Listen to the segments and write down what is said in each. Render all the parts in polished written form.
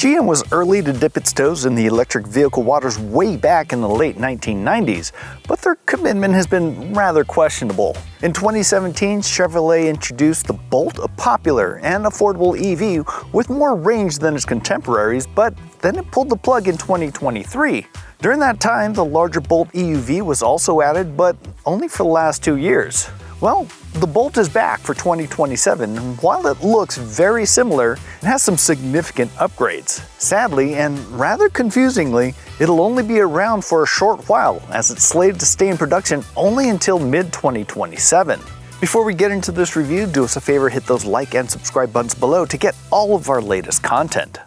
GM was early to dip its toes in the electric vehicle waters way back in the late 1990s, but their commitment has been rather questionable. In 2017, Chevrolet introduced the Bolt, a popular and affordable EV with more range than its contemporaries, but then it pulled the plug in 2023. During that time, the larger Bolt EUV was also added, but only for the last 2 years. Well, the Bolt is back for 2027, and while it looks very similar, it has some significant upgrades. Sadly, and rather confusingly, it'll only be around for a short while, as it's slated to stay in production only until mid-2027. Before we get into this review, do us a favor, hit those like and subscribe buttons below to get all of our latest content.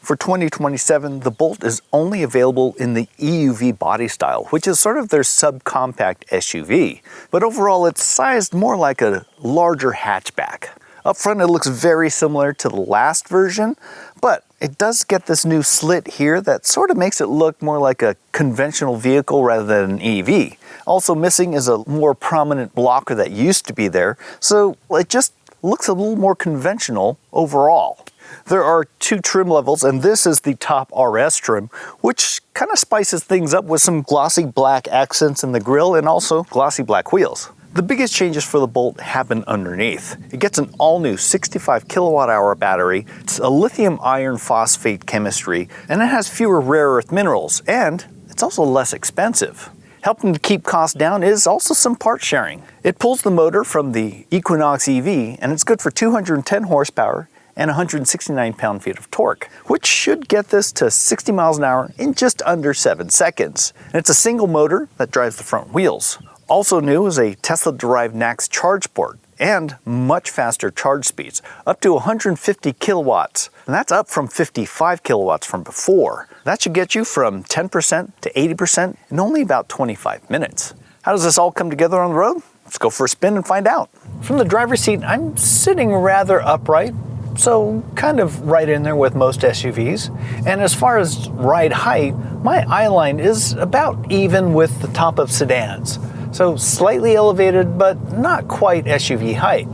For 2027, the Bolt is only available in the EUV body style, which is sort of their subcompact SUV. But overall, it's sized more like a larger hatchback. Up front, it looks very similar to the last version, but it does get this new slit here that sort of makes it look more like a conventional vehicle rather than an EV. Also missing is a more prominent blocker that used to be there, so it just looks a little more conventional overall. There are 2 trim levels, and this is the top RS trim, which kind of spices things up with some glossy black accents in the grille and also glossy black wheels. The biggest changes for the Bolt happen underneath. It gets an all-new 65 kilowatt-hour battery, it's a lithium iron phosphate chemistry, and it has fewer rare earth minerals, and it's also less expensive. Helping to keep costs down is also some part sharing. It pulls the motor from the Equinox EV, and it's good for 210 horsepower and 169 pound-feet of torque, which should get this to 60 miles an hour in just under 7 seconds. And it's a single motor that drives the front wheels. Also new is a Tesla-derived NACS charge port and much faster charge speeds, up to 150 kilowatts. And that's up from 55 kilowatts from before. That should get you from 10% to 80% in only about 25 minutes. How does this all come together on the road? Let's go for a spin and find out. From the driver's seat, I'm sitting rather upright, so kind of right in there with most SUVs. And as far as ride height, my eye line is about even with the top of sedans. So slightly elevated, but not quite SUV height.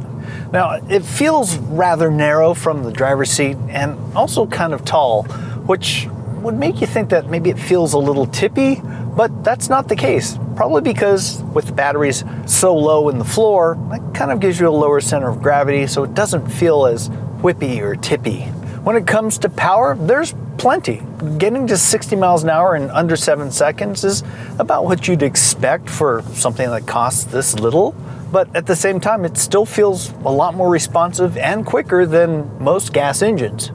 Now, it feels rather narrow from the driver's seat and also kind of tall, which would make you think that maybe it feels a little tippy, but that's not the case. Probably because with the batteries so low in the floor, that kind of gives you a lower center of gravity, so it doesn't feel as whippy or tippy. When it comes to power, there's plenty. Getting to 60 miles an hour in under 7 seconds is about what you'd expect for something that costs this little, but at the same time, it still feels a lot more responsive and quicker than most gas engines.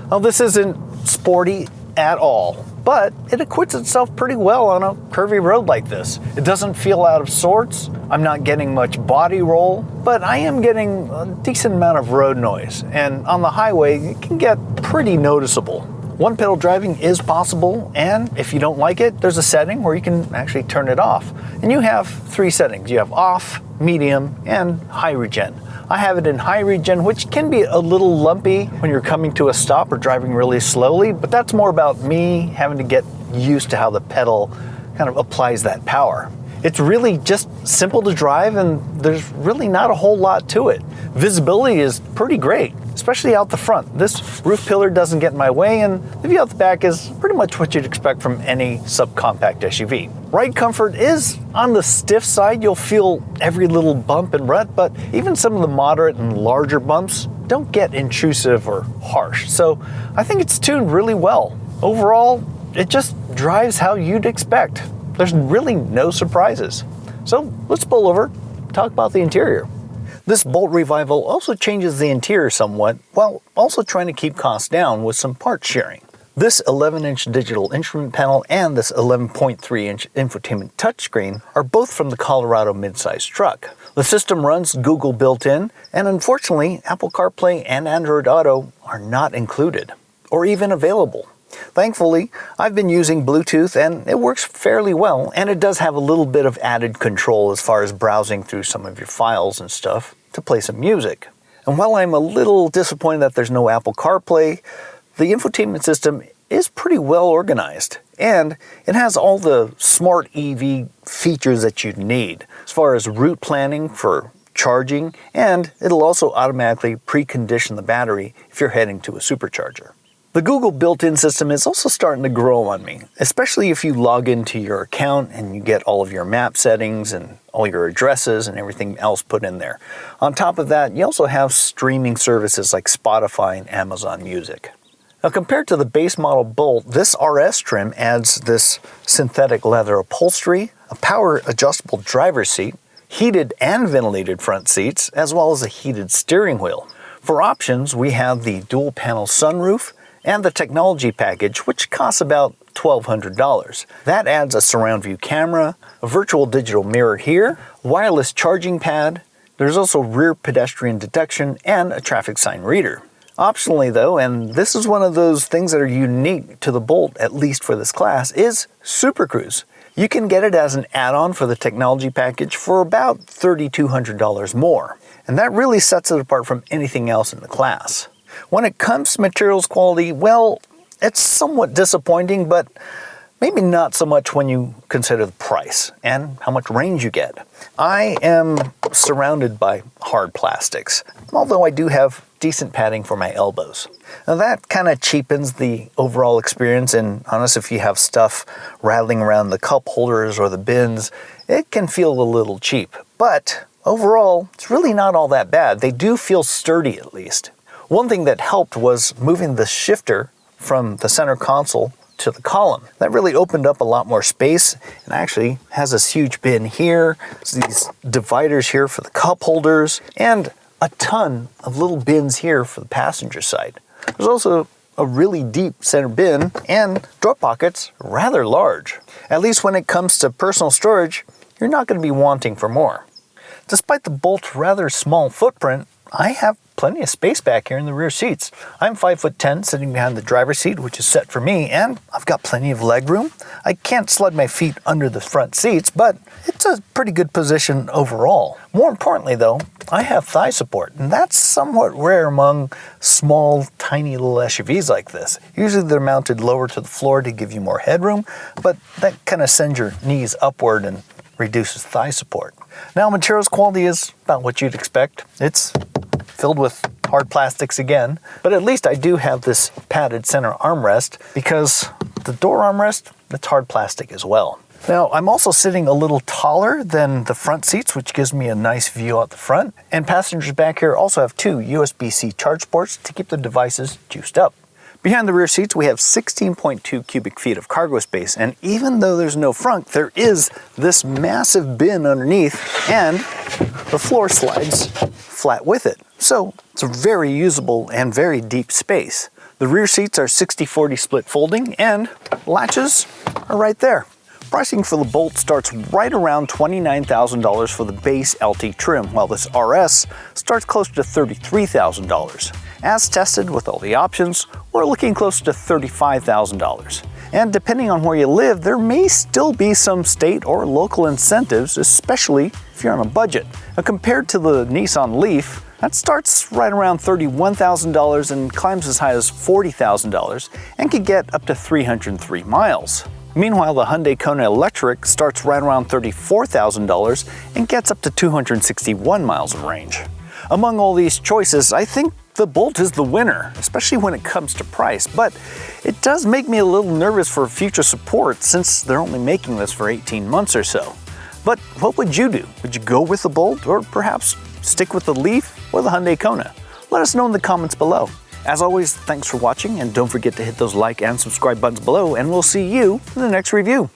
Now, this isn't sporty at all, but it acquits itself pretty well on a curvy road like this. It doesn't feel out of sorts. I'm not getting much body roll, but I am getting a decent amount of road noise, and on the highway, it can get pretty noticeable. One-pedal driving is possible, and if you don't like it, there's a setting where you can actually turn it off. And you have 3 settings. You have off, medium, and high regen. I have it in high regen, which can be a little lumpy when you're coming to a stop or driving really slowly, but that's more about me having to get used to how the pedal kind of applies that power. It's really just simple to drive, and there's really not a whole lot to it. Visibility is pretty great, especially out the front. This roof pillar doesn't get in my way, and the view out the back is pretty much what you'd expect from any subcompact SUV. Ride comfort is on the stiff side. You'll feel every little bump and rut, but even some of the moderate and larger bumps don't get intrusive or harsh. So I think it's tuned really well. Overall, it just drives how you'd expect. There's really no surprises. So let's pull over, talk about the interior. This Bolt revival also changes the interior somewhat, while also trying to keep costs down with some part sharing. This 11-inch digital instrument panel and this 11.3-inch infotainment touchscreen are both from the Colorado midsize truck. The system runs Google built-in, and unfortunately, Apple CarPlay and Android Auto are not included, or even available. Thankfully, I've been using Bluetooth and it works fairly well, and it does have a little bit of added control as far as browsing through some of your files and stuff to play some music. And while I'm a little disappointed that there's no Apple CarPlay, the infotainment system is pretty well organized, and it has all the smart EV features that you'd need as far as route planning for charging, and it'll also automatically precondition the battery if you're heading to a supercharger. The The Google built-in system is also starting to grow on me, especially if you log into your account and you get all of your map settings and all your addresses and everything else put in there. On top of that, you also have streaming services like Spotify and Amazon Music. Now, compared to the base model Bolt, this RS trim adds this synthetic leather upholstery, a power adjustable driver's seat, heated and ventilated front seats, as well as a heated steering wheel. For options, we have the dual panel sunroof and the technology package, which costs about $1,200. That adds a surround view camera, a virtual digital mirror here, wireless charging pad, there's also rear pedestrian detection, and a traffic sign reader. Optionally though, and this is one of those things that are unique to the Bolt, at least for this class, is Super Cruise. You can get it as an add-on for the technology package for about $3,200 more. And that really sets it apart from anything else in the class. When it comes to materials quality, well, it's somewhat disappointing, but maybe not so much when you consider the price and how much range you get. I am surrounded by hard plastics, although I do have decent padding for my elbows. Now that kind of cheapens the overall experience, and honestly, if you have stuff rattling around the cup holders or the bins, it can feel a little cheap. But overall, it's really not all that bad. They do feel sturdy at least. One thing that helped was moving the shifter from the center console to the column. That really opened up a lot more space, and actually has this huge bin here, these dividers here for the cup holders, and a ton of little bins here for the passenger side. There's also a really deep center bin, and door pockets rather large. At least when it comes to personal storage, you're not going to be wanting for more. Despite the Bolt's rather small footprint, I have plenty of space back here in the rear seats. I'm 5'10", sitting behind the driver's seat, which is set for me, and I've got plenty of leg room. I can't slide my feet under the front seats, but it's a pretty good position overall. More importantly though, I have thigh support, and that's somewhat rare among small, tiny little SUVs like this. Usually they're mounted lower to the floor to give you more headroom, but that kind of sends your knees upward and reduces thigh support. Now, materials quality is about what you'd expect. It's filled with hard plastics again, but at least I do have this padded center armrest, because the door armrest, it's hard plastic as well. Now, I'm also sitting a little taller than the front seats, which gives me a nice view out the front, and passengers back here also have two USB-C charge ports to keep the devices juiced up. Behind the rear seats, we have 16.2 cubic feet of cargo space, and even though there's no frunk, there is this massive bin underneath, and the floor slides flat with it. So it's a very usable and very deep space. The rear seats are 60/40 split folding, and latches are right there. Pricing for the Bolt starts right around $29,000 for the base LT trim, while this RS starts closer to $33,000. As tested with all the options, we're looking closer to $35,000. And depending on where you live, there may still be some state or local incentives, especially if you're on a budget. Now, compared to the Nissan Leaf, that starts right around $31,000 and climbs as high as $40,000 and can get up to 303 miles. Meanwhile, the Hyundai Kona Electric starts right around $34,000 and gets up to 261 miles of range. Among all these choices, I think the Bolt is the winner, especially when it comes to price, but it does make me a little nervous for future support since they're only making this for 18 months or so. But what would you do? Would you go with the Bolt, or perhaps stick with the Leaf or the Hyundai Kona? Let us know in the comments below. As always, thanks for watching, and don't forget to hit those like and subscribe buttons below, and we'll see you in the next review.